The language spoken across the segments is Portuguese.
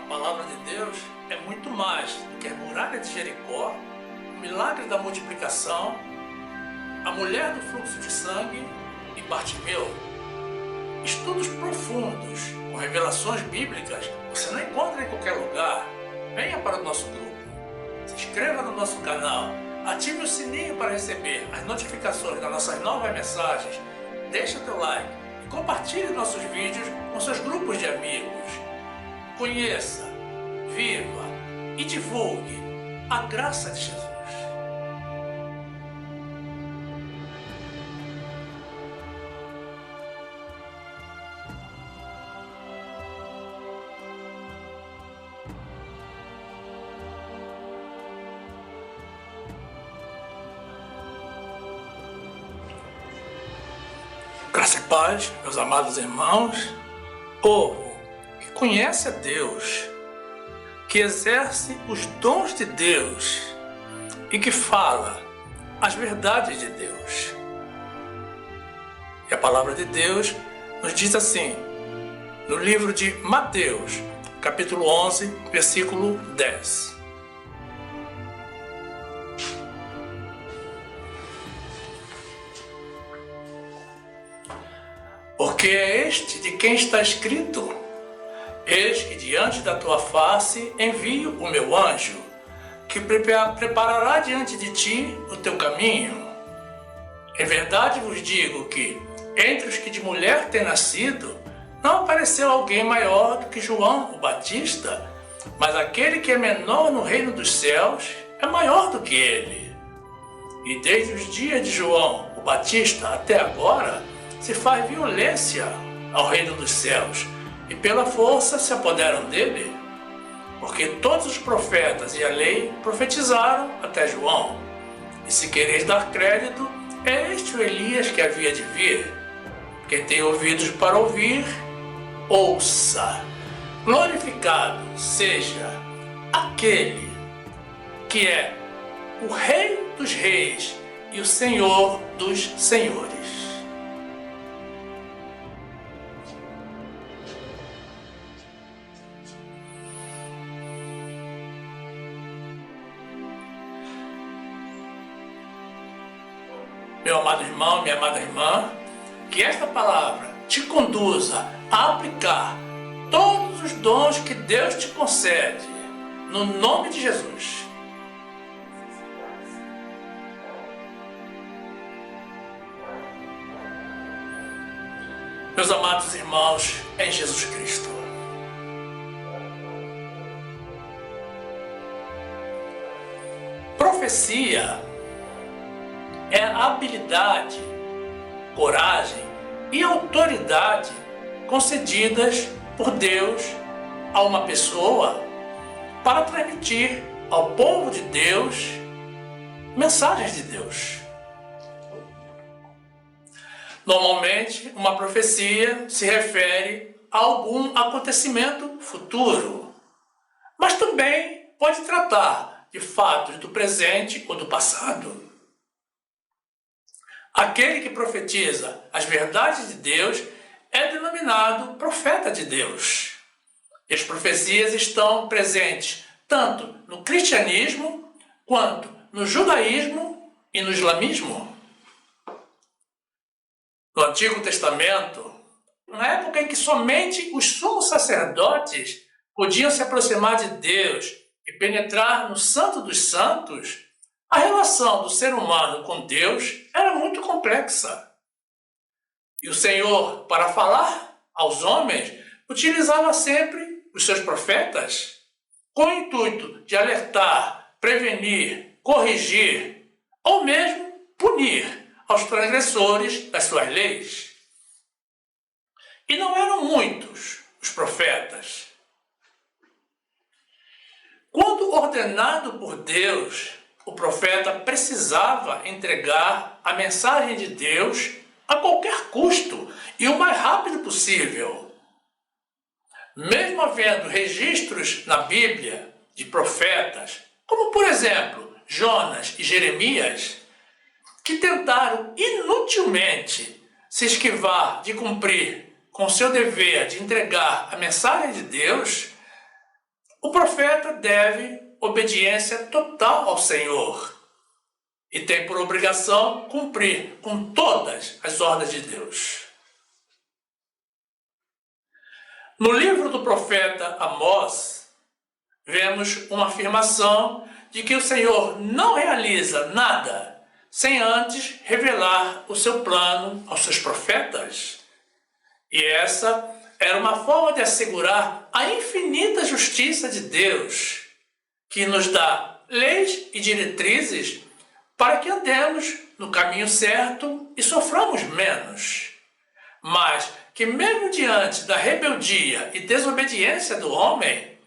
palavra de Deus é muito mais do que a muralha de Jericó, o milagre da multiplicação, a mulher do fluxo de sangue e Bartimeu. Estudos profundos com revelações bíblicas você não encontra em qualquer lugar. Venha para o nosso grupo, se inscreva no nosso canal, ative o sininho para receber as notificações das nossas novas mensagens, deixe o teu like e compartilhe nossos vídeos com seus grupos de amigos. Conheça, viva e divulgue a graça de Jesus. Graça e paz, meus amados irmãos, povo que conhece a Deus, que exerce os dons de Deus e que fala as verdades de Deus. E a palavra de Deus nos diz assim, no livro de Mateus, capítulo 11, versículo 10. Porque é este de quem está escrito: eis que diante da tua face envio o meu anjo, que preparará diante de ti o teu caminho. Em verdade vos digo que, entre os que de mulher têm nascido, não apareceu alguém maior do que João o Batista, mas aquele que é menor no reino dos céus é maior do que ele. E desde os dias de João o Batista até agora, se faz violência ao reino dos céus, e pela força se apoderam dele, porque todos os profetas e a lei profetizaram até João. E se quereis dar crédito, é este o Elias que havia de vir. Quem tem ouvidos para ouvir, ouça. Glorificado seja aquele que é o Rei dos reis e o Senhor dos senhores. Meu amado irmão, minha amada irmã, que esta palavra te conduza a aplicar todos os dons que Deus te concede, no nome de Jesus. Meus amados irmãos em Jesus Cristo, profecia é a habilidade, coragem e autoridade concedidas por Deus a uma pessoa para transmitir ao povo de Deus mensagens de Deus. Normalmente, uma profecia se refere a algum acontecimento futuro, mas também pode tratar de fatos do presente ou do passado. Aquele que profetiza as verdades de Deus é denominado profeta de Deus. E as profecias estão presentes tanto no cristianismo, quanto no judaísmo e no islamismo. No Antigo Testamento, na época em que somente os sumos sacerdotes podiam se aproximar de Deus e penetrar no Santo dos Santos, a relação do ser humano com Deus era muito complexa. E o Senhor, para falar aos homens, utilizava sempre os seus profetas, com o intuito de alertar, prevenir, corrigir, ou mesmo punir aos transgressores das suas leis. E não eram muitos os profetas. Quando ordenado por Deus, o profeta precisava entregar a mensagem de Deus a qualquer custo e o mais rápido possível. Mesmo havendo registros na Bíblia de profetas, como por exemplo Jonas e Jeremias, que tentaram inutilmente se esquivar de cumprir com seu dever de entregar a mensagem de Deus, O profeta deve obediência total ao Senhor e tem por obrigação cumprir com todas as ordens de Deus. No livro do profeta Amós, vemos uma afirmação de que o Senhor não realiza nada sem antes revelar o seu plano aos seus profetas. E essa era uma forma de assegurar a infinita justiça de Deus, que nos dá leis e diretrizes para que andemos no caminho certo e soframos menos. Mas que mesmo diante da rebeldia e desobediência do homem,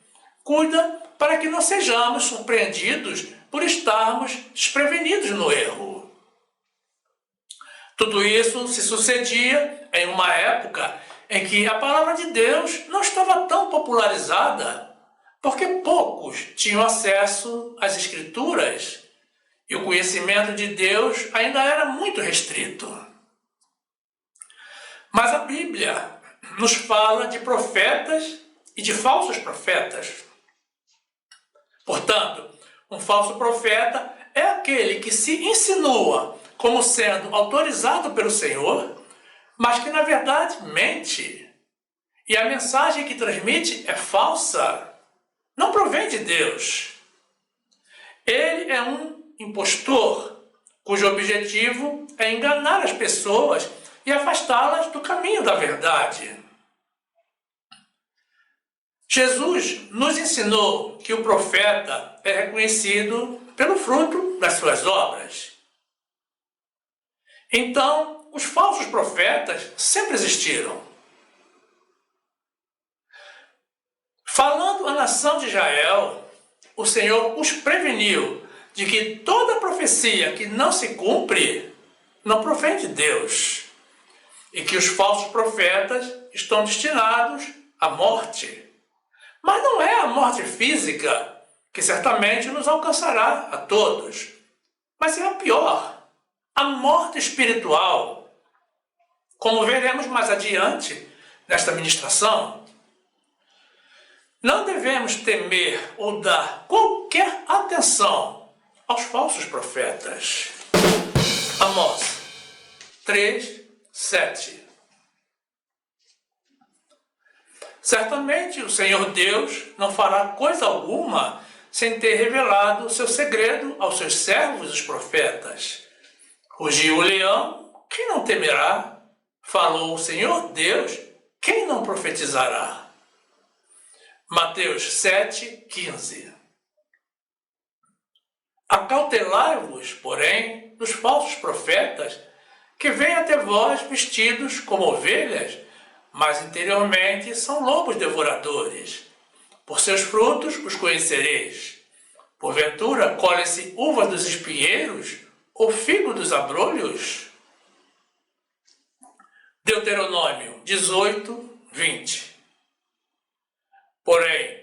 cuida para que não sejamos surpreendidos por estarmos desprevenidos no erro. Tudo isso se sucedia em uma época em que a palavra de Deus não estava tão popularizada, porque poucos tinham acesso às Escrituras e o conhecimento de Deus ainda era muito restrito. Mas a Bíblia nos fala de profetas e de falsos profetas. Portanto, um falso profeta é aquele que se insinua como sendo autorizado pelo Senhor, mas que na verdade mente. E a mensagem que transmite é falsa, não provém de Deus. Ele é um impostor, cujo objetivo é enganar as pessoas e afastá-las do caminho da verdade. Jesus nos ensinou que o profeta é reconhecido pelo fruto das suas obras. Então, os falsos profetas sempre existiram. Falando à nação de Israel, o Senhor os preveniu de que toda profecia que não se cumpre não provém de Deus, e que os falsos profetas estão destinados à morte. Mas não é a morte física que certamente nos alcançará a todos, mas é a pior, a morte espiritual, como veremos mais adiante nesta ministração. Não devemos temer ou dar qualquer atenção aos falsos profetas. Amós 3, 7. Certamente o Senhor Deus não fará coisa alguma sem ter revelado o seu segredo aos seus servos, os profetas. Rugiu o leão, quem não temerá? Falou o Senhor Deus, quem não profetizará? Mateus 7, 15. Acautelai-vos, porém, dos falsos profetas, que vêm até vós vestidos como ovelhas, mas interiormente são lobos devoradores. Por seus frutos os conhecereis. Porventura, colhem-se uvas dos espinheiros ou figo dos abrolhos? Deuteronômio 18, 20. Porém,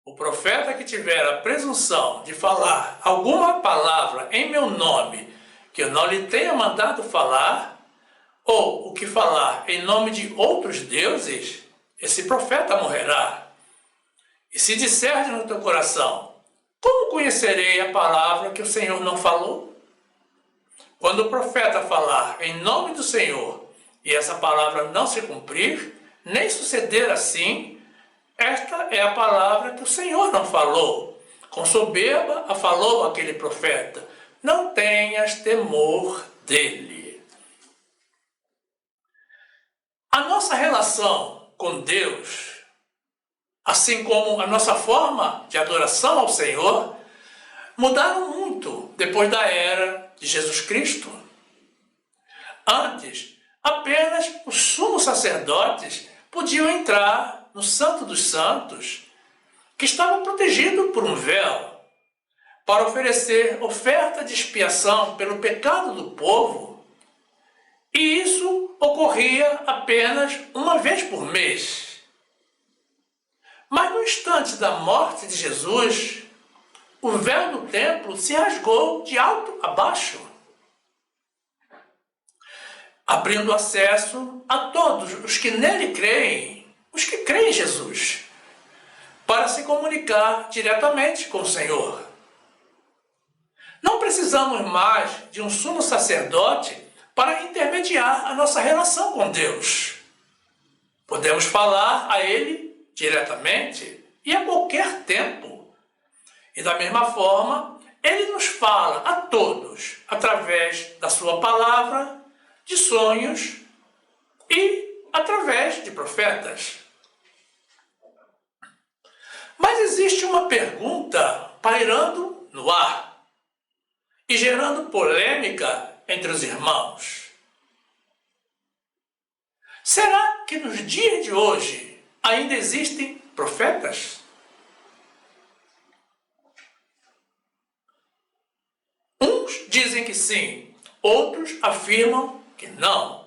o profeta que tiver a presunção de falar alguma palavra em meu nome que eu não lhe tenha mandado falar, ou o que falar em nome de outros deuses, esse profeta morrerá. E se disseres no teu coração, como conhecerei a palavra que o Senhor não falou? Quando o profeta falar em nome do Senhor, e essa palavra não se cumprir, nem suceder assim, esta é a palavra que o Senhor não falou. Com soberba a falou aquele profeta. Não tenhas temor dele. A nossa relação com Deus, assim como a nossa forma de adoração ao Senhor, mudaram muito depois da era de Jesus Cristo. Antes, apenas os sumos sacerdotes podiam entrar no Santo dos Santos, que estava protegido por um véu, para oferecer oferta de expiação pelo pecado do povo. E isso ocorria apenas uma vez por mês. Mas no instante da morte de Jesus, o véu do templo se rasgou de alto a baixo, abrindo acesso a todos os que nele creem, os que creem em Jesus. para se comunicar diretamente com o Senhor. Não precisamos mais de um sumo sacerdote para intermediar a nossa relação com Deus. Podemos falar a Ele diretamente e a qualquer tempo. E da mesma forma, Ele nos fala a todos através da sua palavra, de sonhos e através de profetas. Mas existe uma pergunta pairando no ar e gerando polêmica entre os irmãos. Será que nos dias de hoje ainda existem profetas? Uns dizem que sim, outros afirmam que não.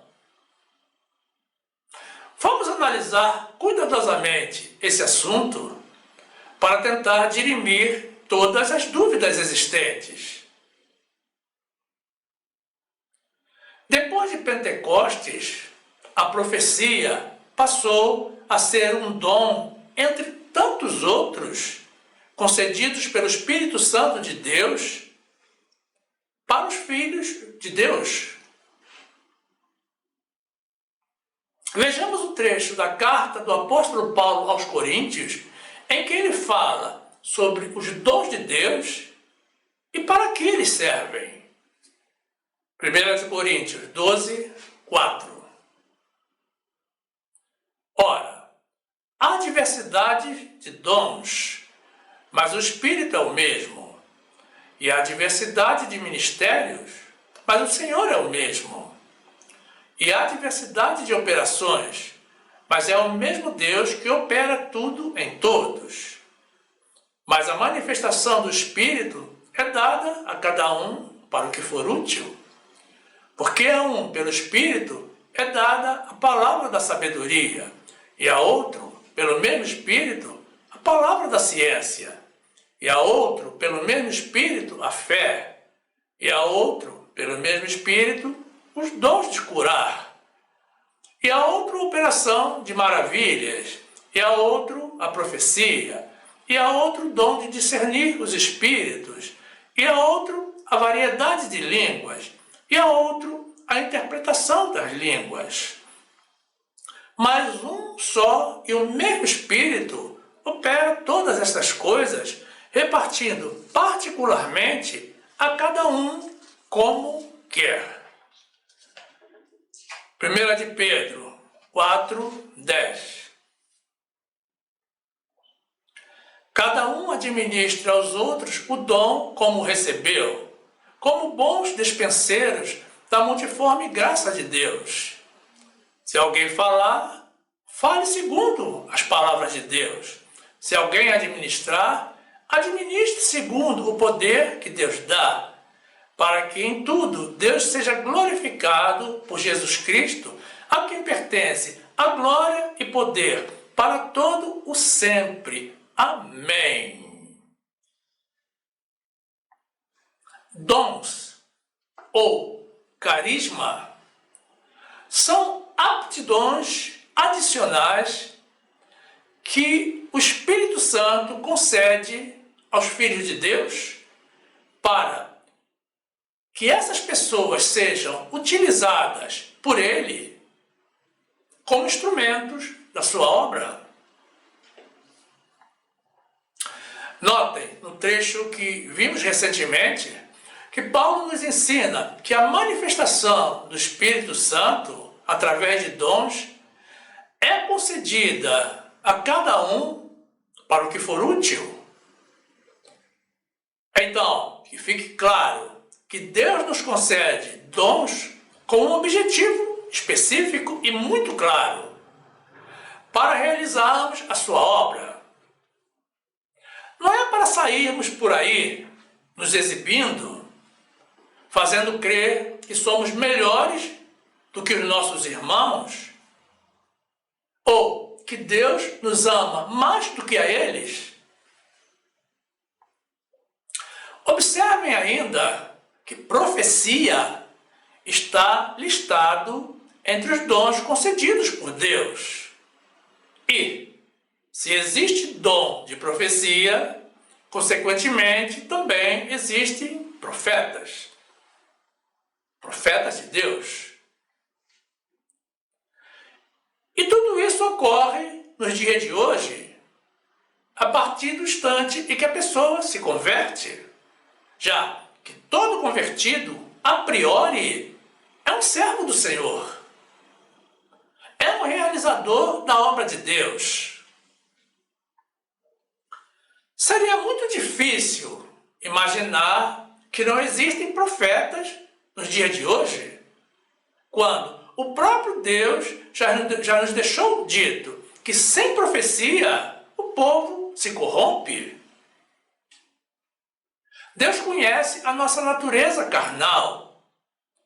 Vamos analisar cuidadosamente esse assunto para tentar dirimir todas as dúvidas existentes. Depois de Pentecostes, a profecia passou a ser um dom entre tantos outros concedidos pelo Espírito Santo de Deus para os filhos de Deus. Vejamos o trecho da carta do apóstolo Paulo aos Coríntios, em que ele fala sobre os dons de Deus e para que eles servem. 1 Coríntios 12, 4. Ora, há diversidade de dons, mas o Espírito é o mesmo. E há diversidade de ministérios, mas o Senhor é o mesmo. E há diversidade de operações, mas é o mesmo Deus que opera tudo em todos. Mas a manifestação do Espírito é dada a cada um para o que for útil. Porque a um, pelo Espírito, é dada a palavra da sabedoria, e a outro, pelo mesmo Espírito, a palavra da ciência, e a outro, pelo mesmo Espírito, a fé, e a outro, pelo mesmo Espírito, os dons de curar, e a outro, operação de maravilhas, e a outro, a profecia, e a outro, o dom de discernir os espíritos, e a outro, a variedade de línguas, e a outro, a interpretação das línguas. Mas um só e o mesmo Espírito opera todas estas coisas, repartindo particularmente a cada um como quer. 1 de Pedro 4, 10. Cada um administra aos outros o dom como recebeu, como bons despenseiros da multiforme graça de Deus. Se alguém falar, fale segundo as palavras de Deus. Se alguém administrar, administre segundo o poder que Deus dá, para que em tudo Deus seja glorificado por Jesus Cristo, a quem pertence a glória e poder para todo o sempre. Amém. Dons ou carisma são aptidões adicionais que o Espírito Santo concede aos filhos de Deus para que essas pessoas sejam utilizadas por Ele como instrumentos da sua obra. Notem, no trecho que vimos recentemente, que Paulo nos ensina que a manifestação do Espírito Santo, através de dons, é concedida a cada um para o que for útil. Então, que fique claro que Deus nos concede dons com um objetivo específico e muito claro, para realizarmos a sua obra. Não é para sairmos por aí nos exibindo, fazendo crer que somos melhores do que os nossos irmãos, ou que Deus nos ama mais do que a eles. Observem ainda que profecia está listado entre os dons concedidos por Deus. E, Se existe dom de profecia, consequentemente também existem profetas. Profetas de Deus. E tudo isso ocorre nos dias de hoje, a partir do instante em que a pessoa se converte, já que todo convertido, a priori, é um servo do Senhor, é um realizador da obra de Deus. Seria muito difícil imaginar que não existem profetas nos dias de hoje, quando o próprio Deus já nos deixou dito que sem profecia o povo se corrompe. Deus conhece a nossa natureza carnal,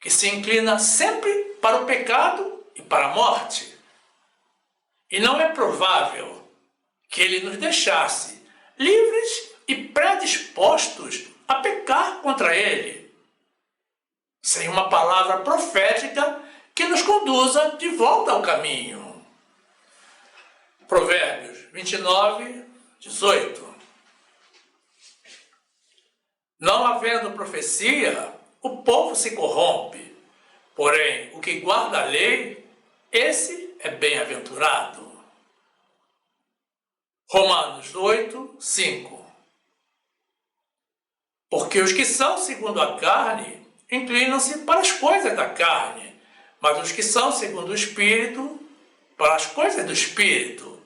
que se inclina sempre para o pecado e para a morte. E não é provável que Ele nos deixasse livres e predispostos a pecar contra Ele, sem uma palavra profética que nos conduza de volta ao caminho. Provérbios 29, 18. Não havendo profecia, o povo se corrompe, porém o que guarda a lei, esse é bem-aventurado. Romanos 8, 5. Porque os que são segundo a carne inclinam-se para as coisas da carne, mas os que são segundo o Espírito, para as coisas do Espírito.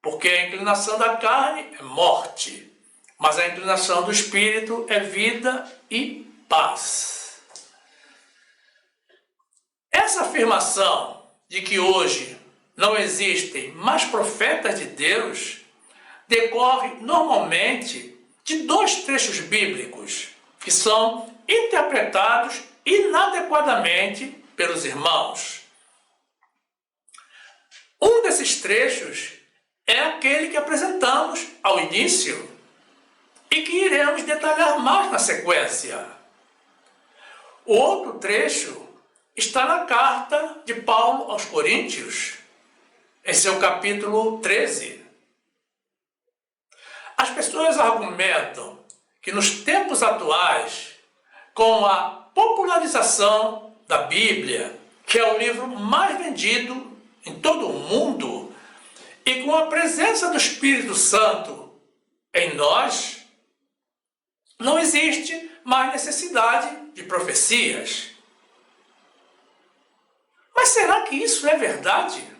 Porque a inclinação da carne é morte, mas a inclinação do Espírito é vida e paz. Essa afirmação de que hoje não existem mais profetas de Deus decorre normalmente de dois trechos bíblicos que são interpretados inadequadamente pelos irmãos. Um desses trechos é aquele que apresentamos ao início e que iremos detalhar mais na sequência. O outro trecho está na carta de Paulo aos Coríntios, em seu capítulo 13. As pessoas argumentam que nos tempos atuais, com a popularização da Bíblia, que é o livro mais vendido em todo o mundo, e com a presença do Espírito Santo em nós, não existe mais necessidade de profecias. Mas será que isso é verdade?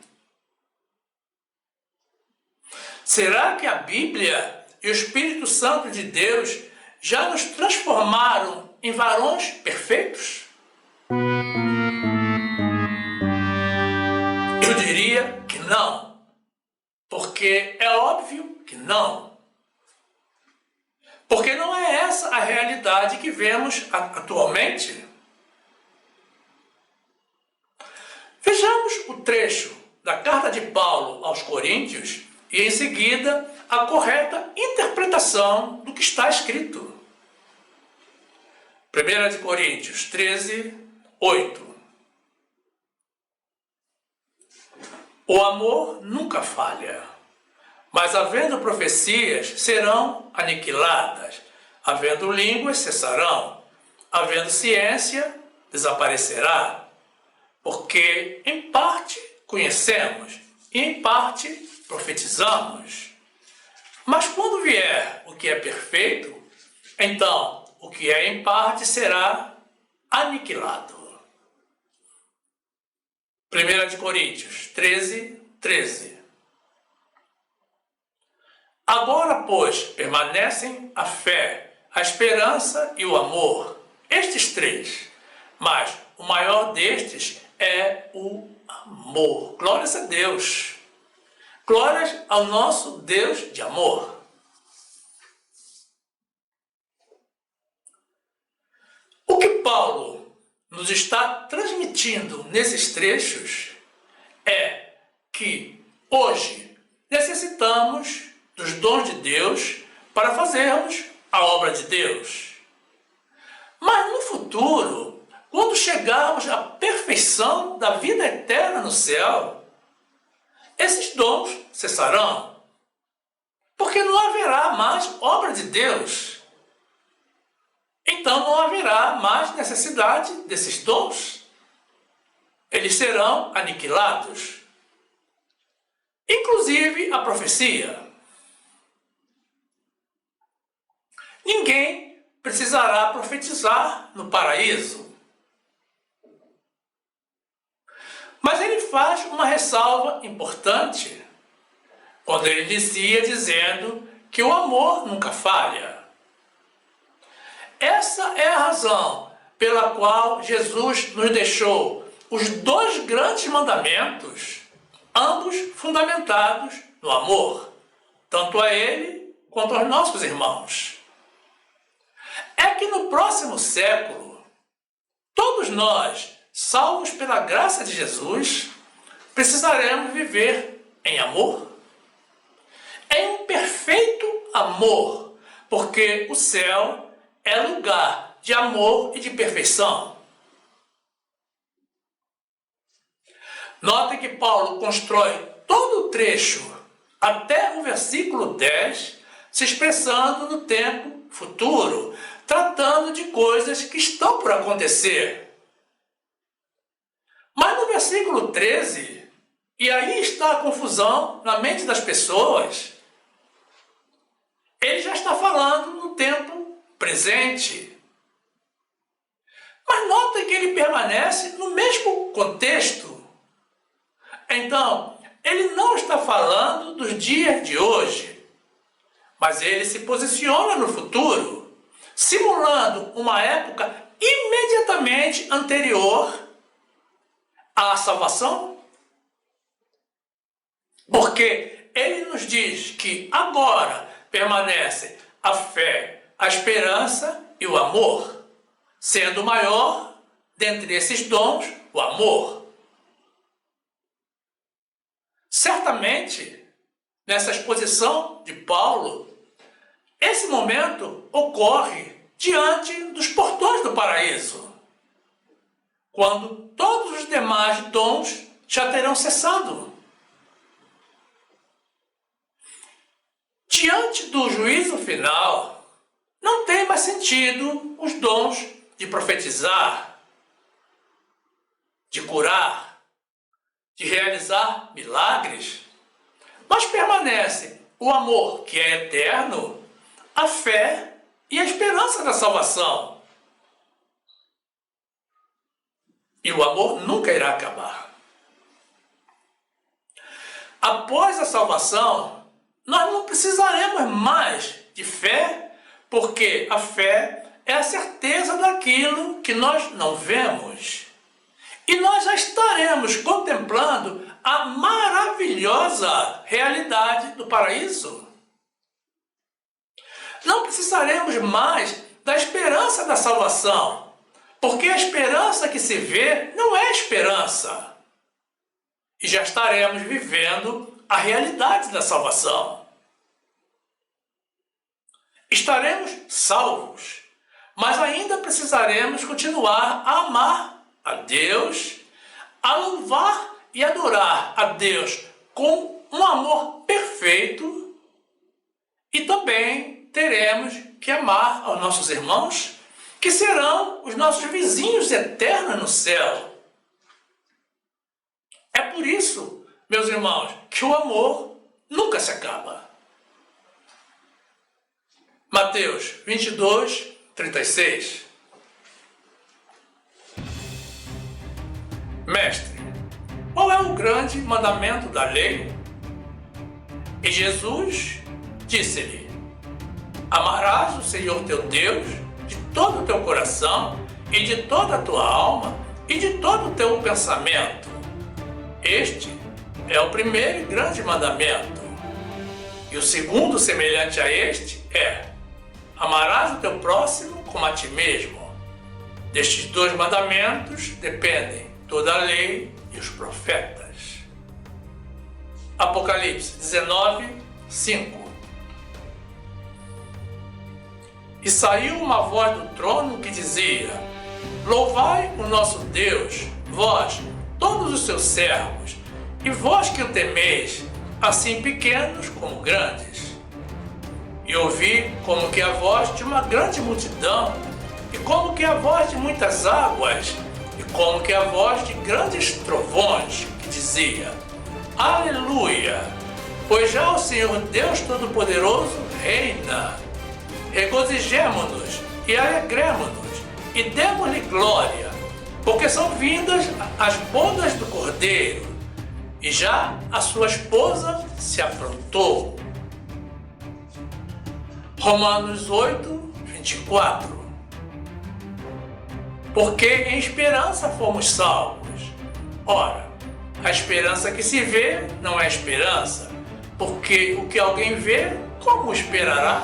Será que a Bíblia e o Espírito Santo de Deus já nos transformaram em varões perfeitos? Eu diria que não. Porque é óbvio que não. Porque não é essa a realidade que vemos atualmente. Vejamos o trecho da carta de Paulo aos Coríntios e, em seguida, a correta interpretação do que está escrito. 1 Coríntios 13, 8. O amor nunca falha, mas havendo profecias serão aniquiladas, havendo línguas cessarão, havendo ciência desaparecerá, porque em parte conhecemos e em parte profetizamos. Mas quando vier o que é perfeito, então o que é em parte será aniquilado. 1 Coríntios 13, 13. Agora, pois, permanecem a fé, a esperança e o amor, estes três, mas o maior destes é o amor. Glórias a Deus. Glórias ao nosso Deus de amor. O que Paulo nos está transmitindo nesses trechos é que hoje necessitamos dos dons de Deus para fazermos a obra de Deus. Mas no futuro, quando chegarmos à perfeição da vida eterna no céu, esses dons cessarão, não haverá mais obra de Deus. Então não haverá mais necessidade desses dons. Eles serão aniquilados. Inclusive a profecia. Ninguém precisará profetizar no paraíso. Mas ele faz uma ressalva importante quando ele inicia dizendo que o amor nunca falha. Essa é a razão pela qual Jesus nos deixou os 2 grandes mandamentos, ambos fundamentados no amor, tanto a ele quanto aos nossos irmãos. É que no próximo século, todos nós, salvos pela graça de Jesus, precisaremos viver em amor, em um perfeito amor, porque o céu é lugar de amor e de perfeição. Notem que Paulo constrói todo o trecho até o versículo 10, se expressando no tempo futuro, tratando de coisas que estão por acontecer. Mas no versículo 13, e aí está a confusão na mente das pessoas, ele já está falando no tempo presente. Mas notem que ele permanece no mesmo contexto. Então, ele não está falando dos dias de hoje, mas ele se posiciona no futuro, simulando uma época imediatamente anterior à salvação. Porque ele nos diz que agora permanecem a fé, a esperança e o amor, sendo o maior dentre esses dons o amor. Certamente, nessa exposição de Paulo, esse momento ocorre diante dos portões do paraíso, quando todos os demais dons já terão cessado. Diante do juízo final, não tem mais sentido os dons de profetizar, de curar, de realizar milagres, mas permanece o amor que é eterno, a fé e a esperança da salvação. E o amor nunca irá acabar. Após a salvação, nós não precisaremos mais de fé, porque a fé é a certeza daquilo que nós não vemos. E nós já estaremos contemplando a maravilhosa realidade do paraíso. Não precisaremos mais da esperança da salvação, porque a esperança que se vê não é esperança. E já estaremos vivendo a realidade da salvação. Estaremos salvos, mas ainda precisaremos continuar a amar a Deus, a louvar e adorar a Deus com um amor perfeito, e também teremos que amar aos nossos irmãos, que serão os nossos vizinhos eternos no céu. É por isso, meus irmãos, que o amor nunca se acaba. Mateus 22, 36. Mestre, qual é o grande mandamento da lei? E Jesus disse-lhe: amarás o Senhor teu Deus de todo o teu coração e de toda a tua alma e de todo o teu pensamento. Este é o primeiro e grande mandamento. E o segundo, semelhante a este, é: amarás o teu próximo como a ti mesmo. Destes 2 mandamentos dependem toda a lei e os profetas. Apocalipse 19, 5. E saiu uma voz do trono que dizia: louvai o nosso Deus, vós, todos os seus servos, e vós que o temeis, assim pequenos como grandes. e ouvi como que a voz de uma grande multidão, e como que a voz de muitas águas, e como que a voz de grandes trovões, que dizia: Aleluia! Pois já o Senhor Deus Todo-Poderoso reina. Regozijemo-nos e alegremo-nos e demos-lhe glória, porque são vindas as bodas do Cordeiro, e já a sua esposa se afrontou. Romanos 8, 24. Porque em esperança fomos salvos. Ora, a esperança que se vê não é esperança, porque o que alguém vê, como esperará?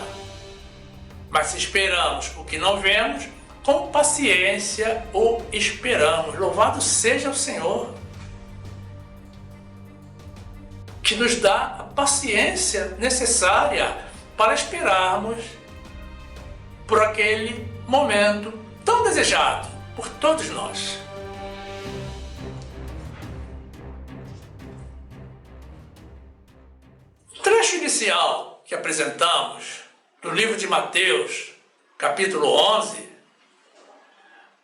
Mas se esperamos o que não vemos, com paciência o esperamos. Louvado seja o Senhor, que nos dá a paciência necessária para esperarmos por aquele momento tão desejado por todos nós. O trecho inicial que apresentamos no livro de Mateus, capítulo 11,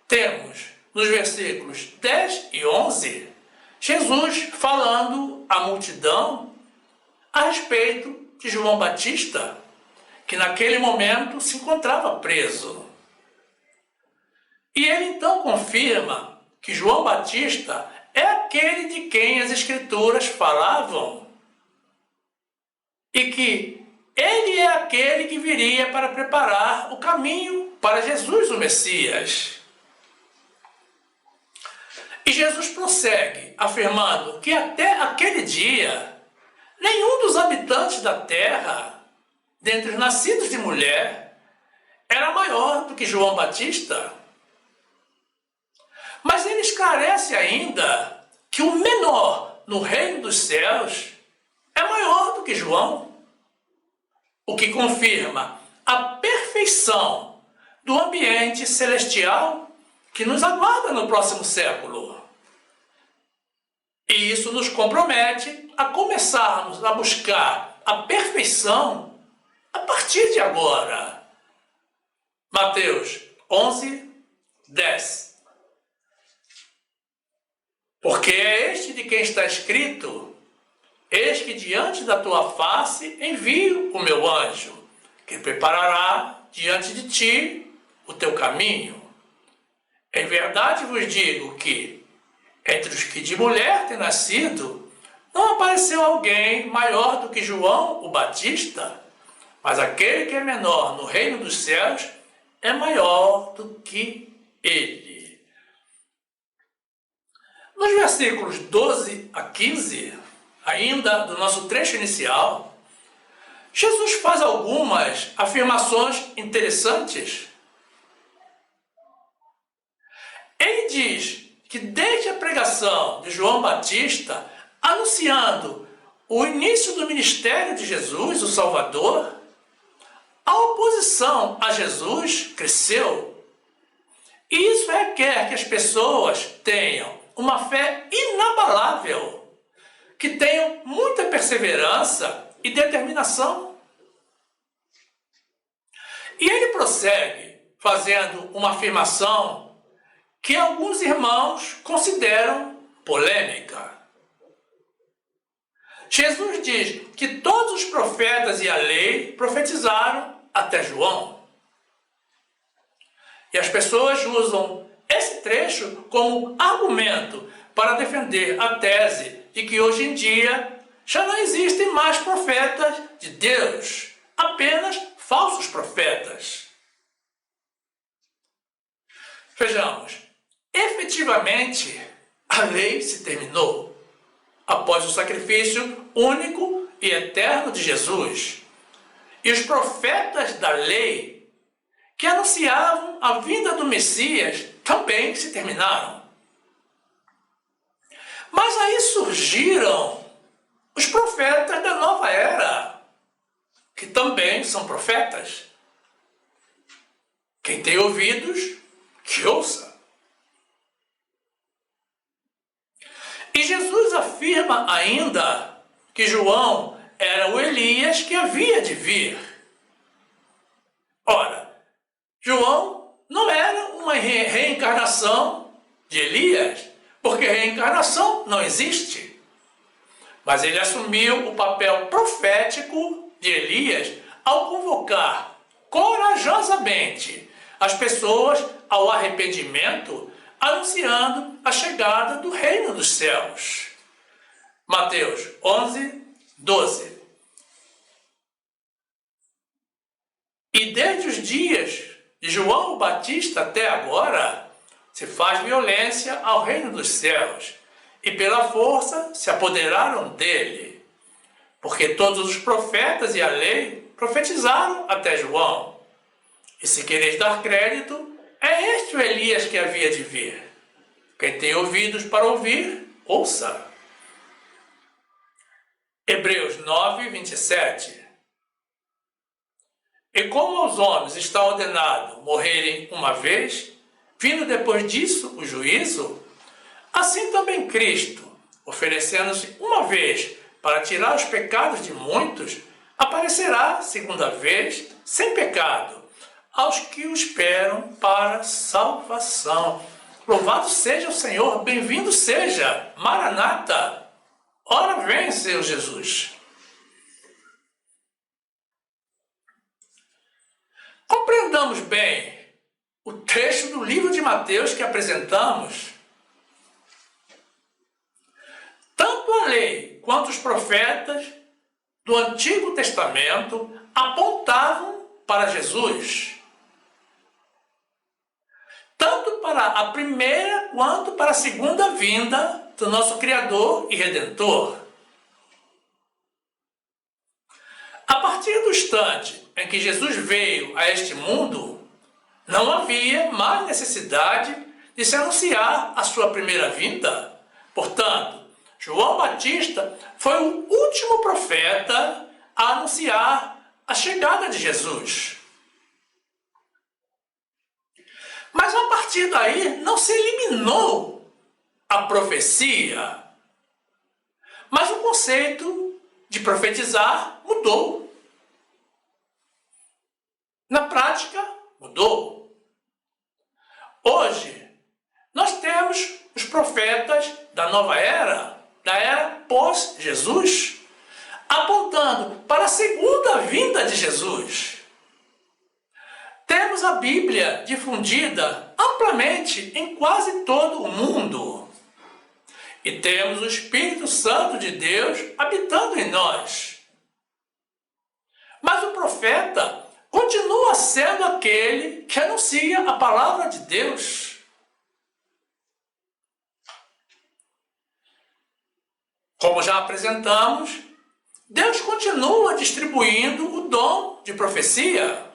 temos nos versículos 10 e 11, Jesus falando à multidão a respeito de João Batista, que naquele momento se encontrava preso. E ele então confirma que João Batista é aquele de quem as Escrituras falavam e que ele é aquele que viria para preparar o caminho para Jesus, o Messias. E Jesus prossegue, afirmando que até aquele dia, nenhum dos habitantes da terra, dentre os nascidos de mulher, era maior do que João Batista. Mas ele esclarece ainda que o menor no reino dos céus é maior do que João, o que confirma a perfeição do ambiente celestial que nos aguarda no próximo século. E isso nos compromete a começarmos a buscar a perfeição a partir de agora. Mateus 11, 10. Porque é este de quem está escrito: eis que diante da tua face envio o meu anjo, que preparará diante de ti o teu caminho. Em verdade vos digo que, entre os que de mulher têm nascido, não apareceu alguém maior do que João o Batista, mas aquele que é menor no reino dos céus é maior do que ele. Nos versículos 12 a 15, ainda do nosso trecho inicial, Jesus faz algumas afirmações interessantes. Ele diz que desde a pregação de João Batista, anunciando o início do ministério de Jesus, o Salvador, a oposição a Jesus cresceu. E isso requer que as pessoas tenham uma fé inabalável, que tenham muita perseverança e determinação. E ele prossegue fazendo uma afirmação que alguns irmãos consideram polêmica. Jesus diz que todos os profetas e a lei profetizaram até João. E as pessoas usam esse trecho como argumento para defender a tese de que hoje em dia já não existem mais profetas de Deus, apenas falsos profetas. Vejamos, efetivamente a lei se terminou após o sacrifício único e eterno de Jesus. E os profetas da lei que anunciavam a vinda do Messias também se terminaram. Mas aí surgiram os profetas da nova era, que também são profetas. Quem tem ouvidos, que ouça. E Jesus afirma ainda que João era o Elias que havia de vir. Ora, João não era uma reencarnação de Elias, porque reencarnação não existe. Mas ele assumiu o papel profético de Elias ao convocar corajosamente as pessoas ao arrependimento, anunciando a chegada do reino dos céus. Mateus 11, 12. E desde os dias de João o Batista até agora, se faz violência ao reino dos céus, e pela força se apoderaram dele. Porque todos os profetas e a lei profetizaram até João. E se quereis dar crédito, é este o Elias que havia de vir. Quem tem ouvidos para ouvir, ouça. Hebreus 9, 27. E como aos homens está ordenado morrerem uma vez, vindo depois disso o juízo, assim também Cristo, oferecendo-se uma vez para tirar os pecados de muitos, aparecerá segunda vez, sem pecado, aos que o esperam para salvação. Louvado seja o Senhor, bem-vindo seja, Maranata. Ora vem, Senhor Jesus. Compreendamos bem o trecho do livro de Mateus que apresentamos. Tanto a lei quanto os profetas do Antigo Testamento apontavam para Jesus. Tanto para a primeira quanto para a segunda vinda do nosso Criador e Redentor. A partir do instante em que Jesus veio a este mundo, não havia mais necessidade de se anunciar a sua primeira vinda. Portanto, João Batista foi o último profeta a anunciar a chegada de Jesus. Mas a partir daí não se eliminou a profecia, mas o conceito de profetizar mudou. Na prática, mudou. Hoje, nós temos os profetas da nova era, da era pós-Jesus, apontando para a segunda vinda de Jesus. Temos a Bíblia difundida amplamente em quase todo o mundo. E temos o Espírito Santo de Deus habitando em nós. Mas o profeta continua sendo aquele que anuncia a palavra de Deus. Como já apresentamos, Deus continua distribuindo o dom de profecia.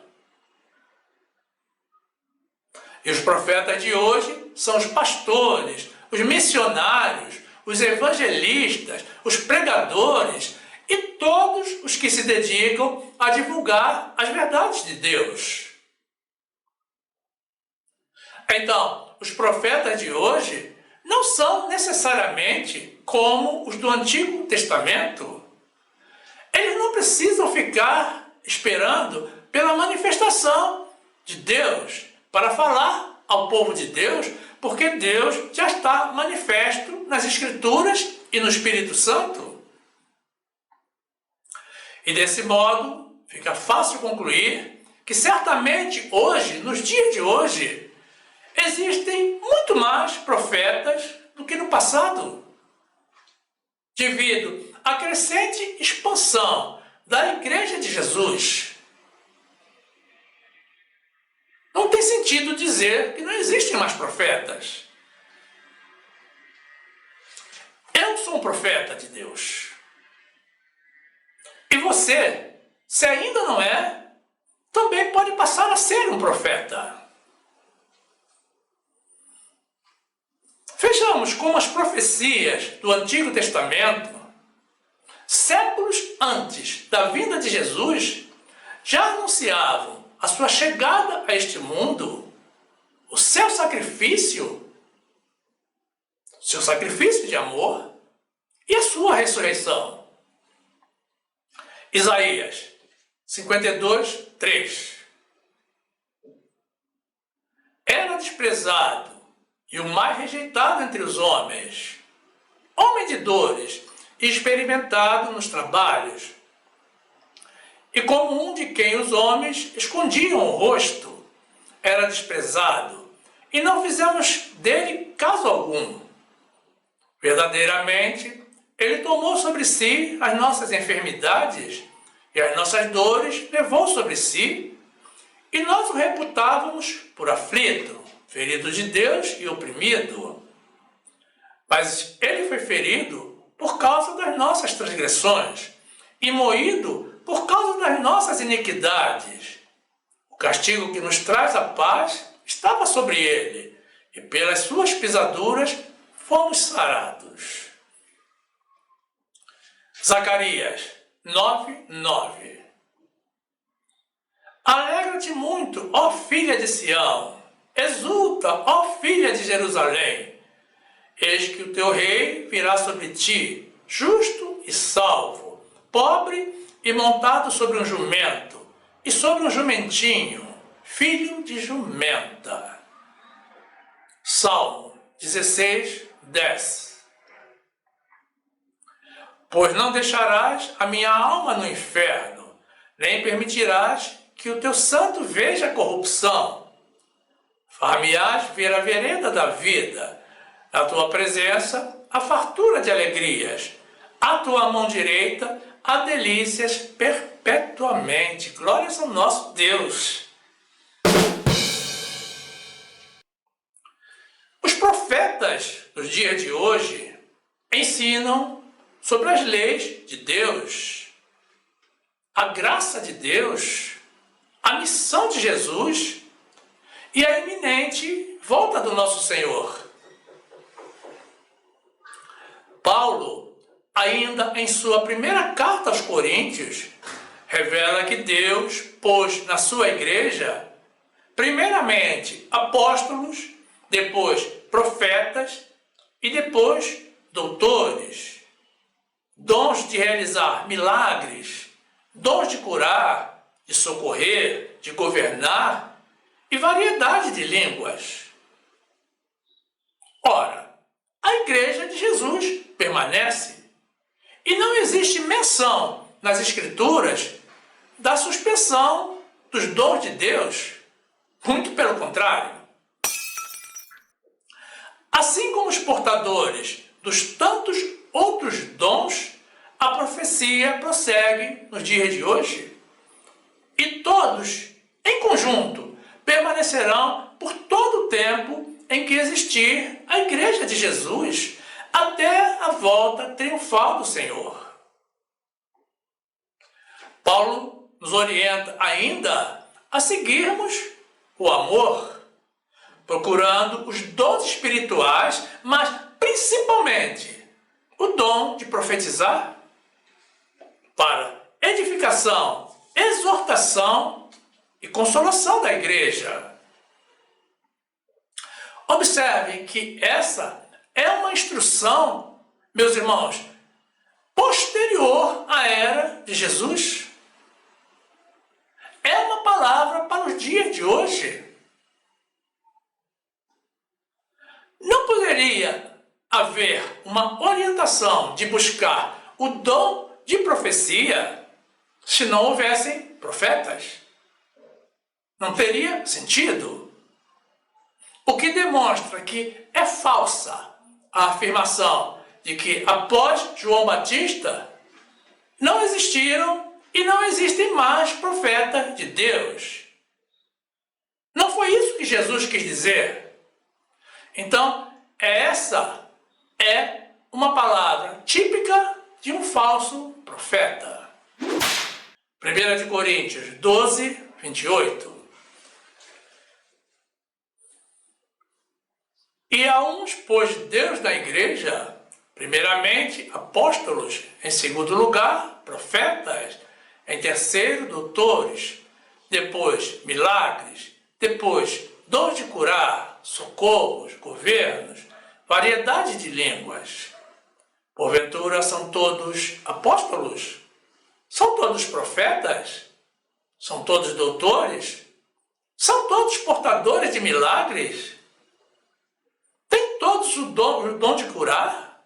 E os profetas de hoje são os pastores, os missionários, os evangelistas, os pregadores e todos os que se dedicam a divulgar as verdades de Deus. Então, os profetas de hoje não são necessariamente como os do Antigo Testamento. Eles não precisam ficar esperando pela manifestação de Deus para falar ao povo de Deus, porque Deus já está manifesto nas Escrituras e no Espírito Santo. E desse modo, fica fácil concluir que certamente hoje, nos dias de hoje, existem muito mais profetas do que no passado, devido à crescente expansão da Igreja de Jesus. Não tem sentido dizer que não existem mais profetas. Eu sou um profeta de Deus. E você, se ainda não é, também pode passar a ser um profeta. Vejamos como as profecias do Antigo Testamento, séculos antes da vinda de Jesus, já anunciavam a sua chegada a este mundo, o seu sacrifício de amor e a sua ressurreição. Isaías 52, 3. desprezado e o mais rejeitado entre os homens, homem de dores e experimentado nos trabalhos, e como um de quem os homens escondiam o rosto, era desprezado, e não fizemos dele caso algum. Verdadeiramente, ele tomou sobre si as nossas enfermidades e as nossas dores levou sobre si, e nós o reputávamos por aflito, ferido de Deus e oprimido. Mas ele foi ferido por causa das nossas transgressões e moído por causa das nossas iniquidades. O castigo que nos traz a paz estava sobre ele, e pelas suas pisaduras fomos sarados. Zacarias 9:9. Alegra-te muito, ó filha de Sião, exulta, ó filha de Jerusalém. Eis que o teu rei virá sobre ti, justo e salvo, pobre e montado sobre um jumento, e sobre um jumentinho, filho de jumenta. Salmo 16:10. Pois não deixarás a minha alma no inferno, nem permitirás que o teu santo veja a corrupção. Far-me-ás ver a vereda da vida, na tua presença a fartura de alegrias, à tua mão direita há delícias perpetuamente. Glórias ao nosso Deus. Os profetas dos dias de hoje ensinam sobre as leis de Deus, a graça de Deus, a missão de Jesus e a iminente volta do nosso Senhor. Paulo, ainda em sua primeira carta aos Coríntios, revela que Deus pôs na sua igreja, primeiramente apóstolos, depois profetas e depois doutores, dons de realizar milagres, dons de curar, de socorrer, de governar e variedade de línguas. Ora, a igreja de Jesus permanece e não existe menção nas Escrituras da suspensão dos dons de Deus, muito pelo contrário. Assim como os portadores dos tantos outros dons, a profecia prossegue nos dias de hoje. E todos, em conjunto, permanecerão por todo o tempo em que existir a Igreja de Jesus, até a volta triunfal do Senhor. Paulo nos orienta ainda a seguirmos o amor, procurando os dons espirituais, mas principalmente o dom de profetizar, para edificação, exortação e consolação da igreja. Observe que essa é uma instrução, meus irmãos, posterior à era de Jesus. É uma palavra para os dias de hoje. Não poderia haver uma orientação de buscar o dom de profecia se não houvessem profetas. Não teria sentido. O que demonstra que é falsa a afirmação de que após João Batista não existiram e não existem mais profetas de Deus. Não foi isso que Jesus quis dizer. Então, essa é uma palavra típica de um falso profeta. 1 Coríntios 12:28. E a uns pôs Deus na igreja, primeiramente apóstolos, em segundo lugar profetas, em terceiro doutores, depois milagres, depois dons de curar, socorros, governos, variedade de línguas. Porventura são todos apóstolos? São todos profetas? São todos doutores? São todos portadores de milagres? Têm todos o dom de curar?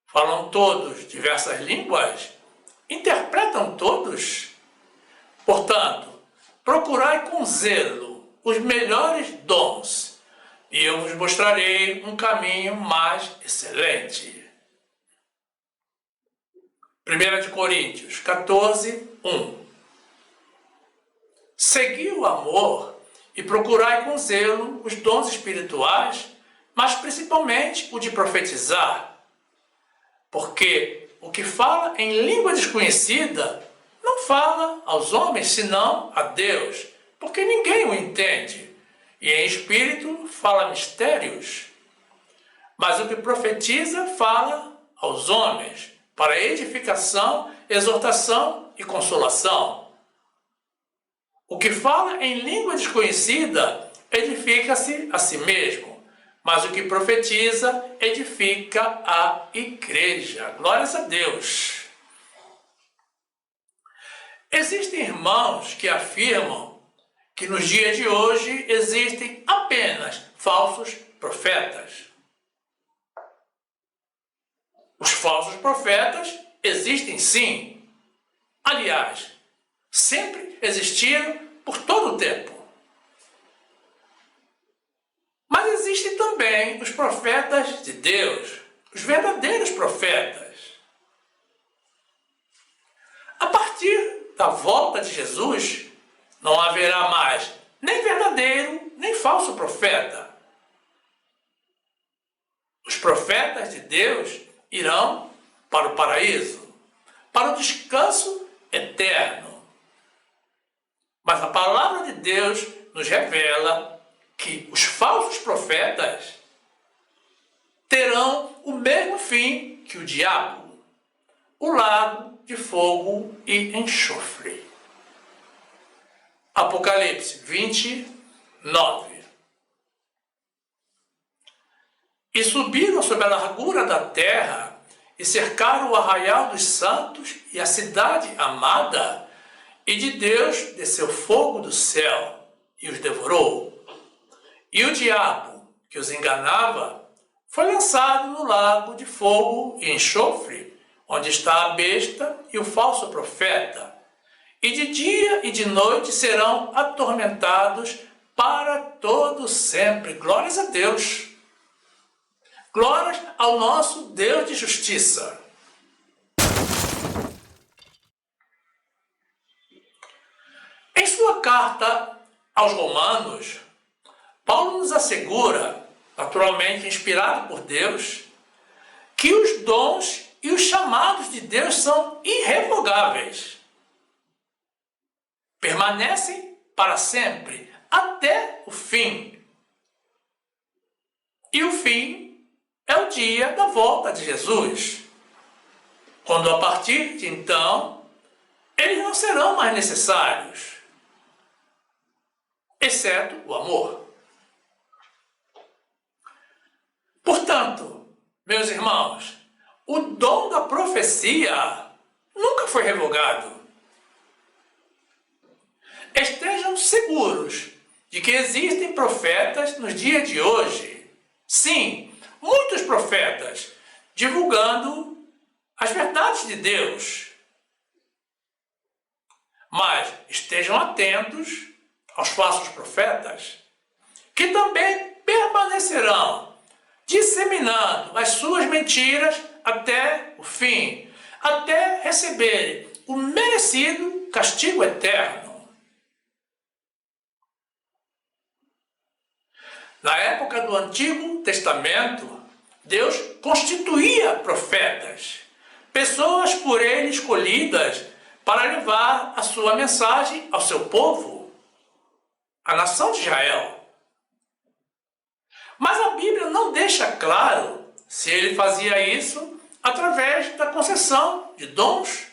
Falam todos diversas línguas? Interpretam todos? Portanto, procurai com zelo os melhores dons, e eu vos mostrarei um caminho mais excelente. 1 Coríntios 14, 1. Segui o amor e procurai com zelo os dons espirituais, mas principalmente o de profetizar. Porque o que fala em língua desconhecida não fala aos homens, senão a Deus, porque ninguém o entende, e em espírito fala mistérios. Mas o que profetiza fala aos homens, para edificação, exortação e consolação. O que fala em língua desconhecida edifica-se a si mesmo, mas o que profetiza edifica a igreja. Glórias a Deus! Existem irmãos que afirmam que nos dias de hoje existem apenas falsos profetas. Os falsos profetas existem sim. Aliás, sempre existiram por todo o tempo. Mas existem também os profetas de Deus, os verdadeiros profetas. A partir da volta de Jesus, não haverá mais nem verdadeiro, nem falso profeta. Os profetas de Deus irão para o paraíso, para o descanso eterno. Mas a palavra de Deus nos revela que os falsos profetas terão o mesmo fim que o diabo, o lago de fogo e enxofre. Apocalipse 29. E subiram sobre a largura da terra e cercaram o arraial dos santos e a cidade amada, e de Deus desceu fogo do céu e os devorou. E o diabo, que os enganava, foi lançado no lago de fogo e enxofre, onde está a besta e o falso profeta. E de dia e de noite serão atormentados para todo sempre. Glórias a Deus! Glórias ao nosso Deus de justiça! Em sua carta aos Romanos, Paulo nos assegura, naturalmente inspirado por Deus, que os dons e os chamados de Deus são irrevogáveis. Permanecem para sempre, até o fim. E o fim é o dia da volta de Jesus, quando a partir de então, eles não serão mais necessários, exceto o amor. Portanto, meus irmãos, o dom da profecia nunca foi revogado. Estejam seguros de que existem profetas nos dias de hoje. Sim, muitos profetas divulgando as verdades de Deus. Mas estejam atentos aos falsos profetas, que também permanecerão disseminando as suas mentiras até o fim, até receberem o merecido castigo eterno. Na época do Antigo Testamento, Deus constituía profetas, pessoas por ele escolhidas para levar a sua mensagem ao seu povo, a nação de Israel. Mas a Bíblia não deixa claro se ele fazia isso através da concessão de dons,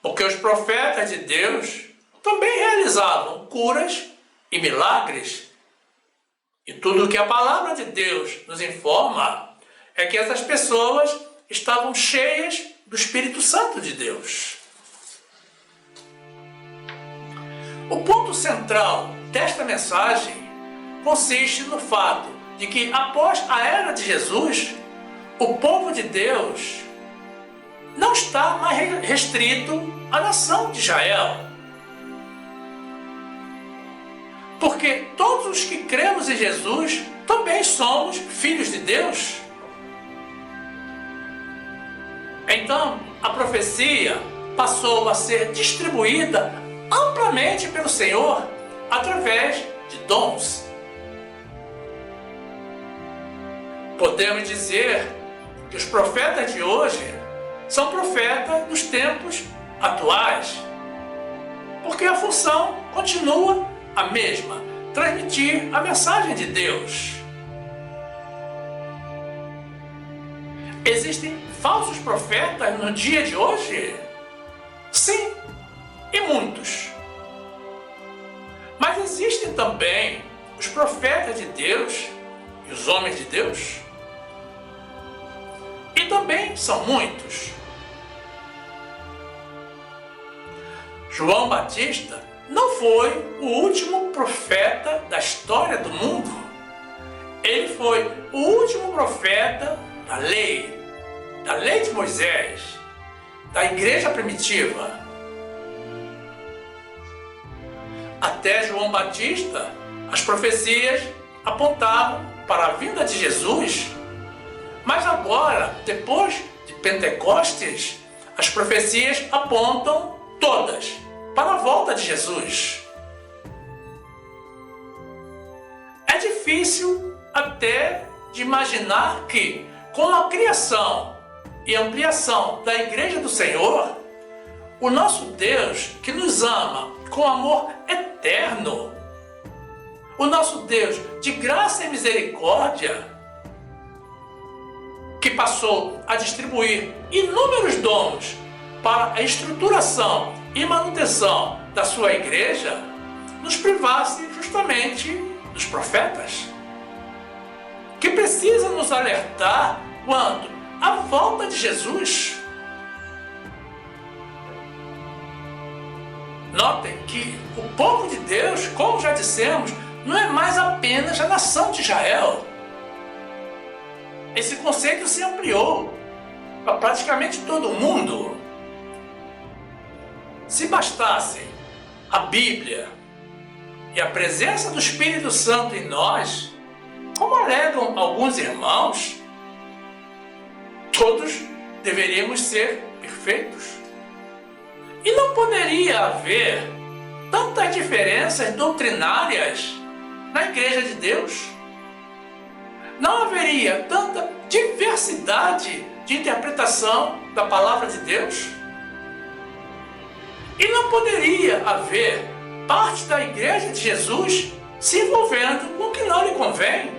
porque os profetas de Deus também realizavam curas e milagres. E tudo o que a palavra de Deus nos informa é que essas pessoas estavam cheias do Espírito Santo de Deus. O ponto central desta mensagem consiste no fato de que após a era de Jesus, o povo de Deus não está mais restrito à nação de Israel. Porque todos os que cremos em Jesus também somos filhos de Deus. Então, a profecia passou a ser distribuída amplamente pelo Senhor através de dons. Podemos dizer que os profetas de hoje são profetas dos tempos atuais, porque a função continua a mesma: transmitir a mensagem de Deus. Existem falsos profetas no dia de hoje? Sim, e muitos. Mas existem também os profetas de Deus e os homens de Deus? E também são muitos. João Batista não foi o último profeta da história do mundo. Ele foi o último profeta da lei de Moisés, da igreja primitiva. Até João Batista, as profecias apontavam para a vinda de Jesus. Mas agora, depois de Pentecostes, as profecias apontam todas para a volta de Jesus. É difícil até de imaginar que, com a criação e ampliação da Igreja do Senhor, o nosso Deus, que nos ama com amor eterno, o nosso Deus de graça e misericórdia, que passou a distribuir inúmeros dons para a estruturação e manutenção da sua igreja, nos privasse justamente dos profetas, que precisa nos alertar quanto à volta de Jesus. Notem que o povo de Deus, como já dissemos, não é mais apenas a nação de Israel. Esse conceito se ampliou para praticamente todo o mundo. Se bastasse a Bíblia e a presença do Espírito Santo em nós, como alegam alguns irmãos, todos deveríamos ser perfeitos. E não poderia haver tantas diferenças doutrinárias na Igreja de Deus. Não haveria tanta diversidade de interpretação da palavra de Deus. E não poderia haver parte da Igreja de Jesus se envolvendo com o que não lhe convém.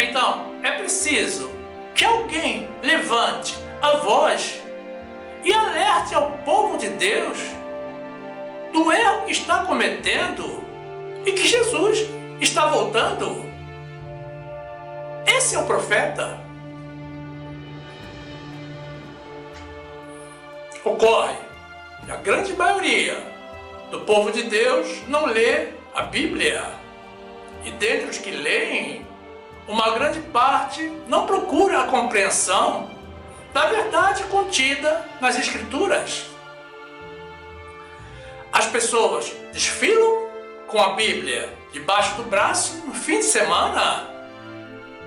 Então, é preciso que alguém levante a voz e alerte ao povo de Deus do erro que está cometendo e que Jesus está voltando. Esse é o profeta. Ocorre que a grande maioria do povo de Deus não lê a Bíblia. E dentre os que leem, uma grande parte não procura a compreensão da verdade contida nas Escrituras. As pessoas desfilam com a Bíblia debaixo do braço no fim de semana,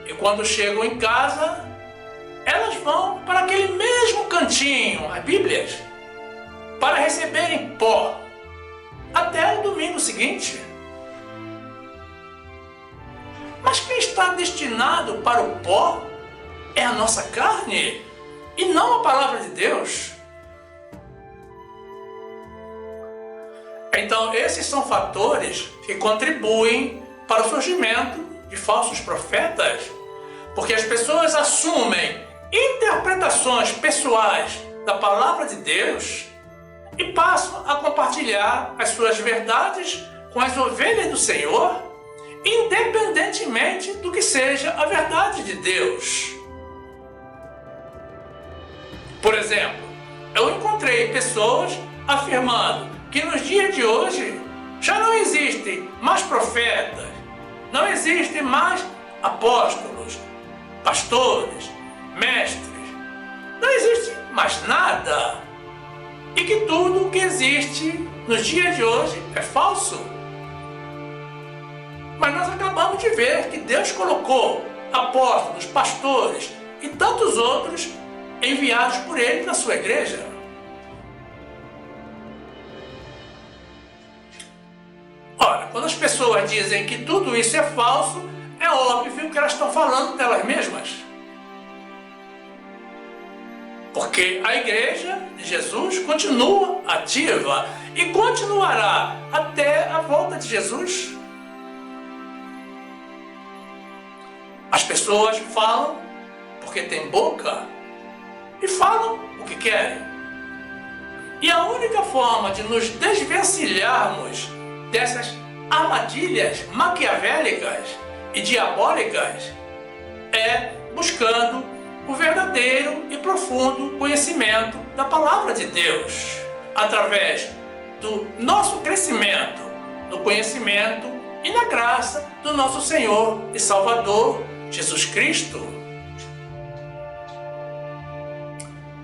e quando chegam em casa, elas vão para aquele mesmo cantinho, as Bíblias, para receberem pó até o domingo seguinte. Mas quem está destinado para o pó é a nossa carne e não a palavra de Deus. Então, esses são fatores que contribuem para o surgimento de falsos profetas, porque as pessoas assumem interpretações pessoais da palavra de Deus e passam a compartilhar as suas verdades com as ovelhas do Senhor, independentemente do que seja a verdade de Deus. Por exemplo, eu encontrei pessoas afirmando que que nos dias de hoje já não existem mais profetas, não existem mais apóstolos, pastores, mestres, não existe mais nada. E que tudo o que existe nos dias de hoje é falso. Mas nós acabamos de ver que Deus colocou apóstolos, pastores e tantos outros enviados por Ele na sua igreja. Ora, quando as pessoas dizem que tudo isso é falso, é óbvio que elas estão falando delas mesmas. Porque a igreja de Jesus continua ativa e continuará até a volta de Jesus. As pessoas falam porque têm boca e falam o que querem. E a única forma de nos desvencilharmos dessas armadilhas maquiavélicas e diabólicas é buscando o verdadeiro e profundo conhecimento da palavra de Deus, através do nosso crescimento no conhecimento e na graça do nosso Senhor e Salvador Jesus Cristo.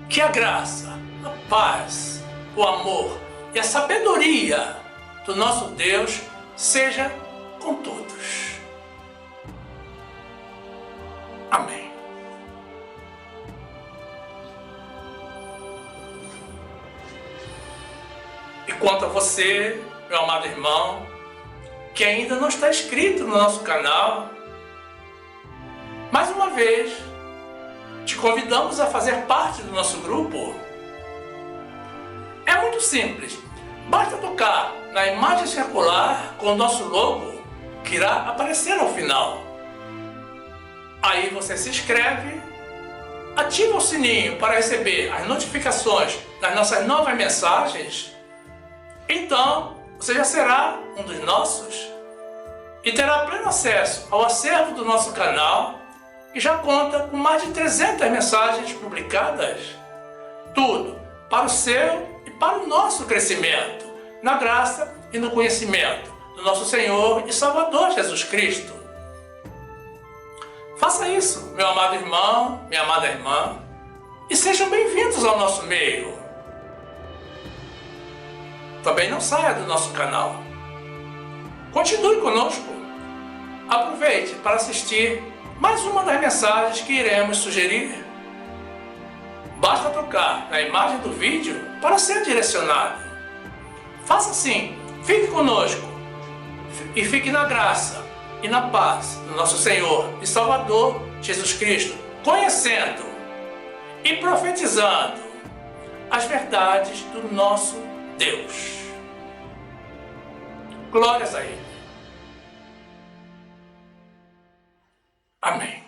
Que a graça, a paz, o amor e a sabedoria do nosso Deus seja com todos. Amém. E quanto a você, meu amado irmão, que ainda não está inscrito no nosso canal, mais uma vez, te convidamos a fazer parte do nosso grupo. É muito simples, basta tocar na imagem circular com o nosso logo, que irá aparecer ao final. Aí você se inscreve, ativa o sininho para receber as notificações das nossas novas mensagens. Então, você já será um dos nossos e terá pleno acesso ao acervo do nosso canal, que já conta com mais de 300 mensagens publicadas. Tudo para o seu e para o nosso crescimento, na graça e no conhecimento do nosso Senhor e Salvador Jesus Cristo. Faça isso, meu amado irmão, minha amada irmã, e sejam bem-vindos ao nosso meio. Também não saia do nosso canal. Continue conosco. Aproveite para assistir mais uma das mensagens que iremos sugerir. Basta tocar na imagem do vídeo para ser direcionado. Faça assim, fique conosco e fique na graça e na paz do nosso Senhor e Salvador Jesus Cristo, conhecendo e profetizando as verdades do nosso Deus. Glórias a Ele. Amém.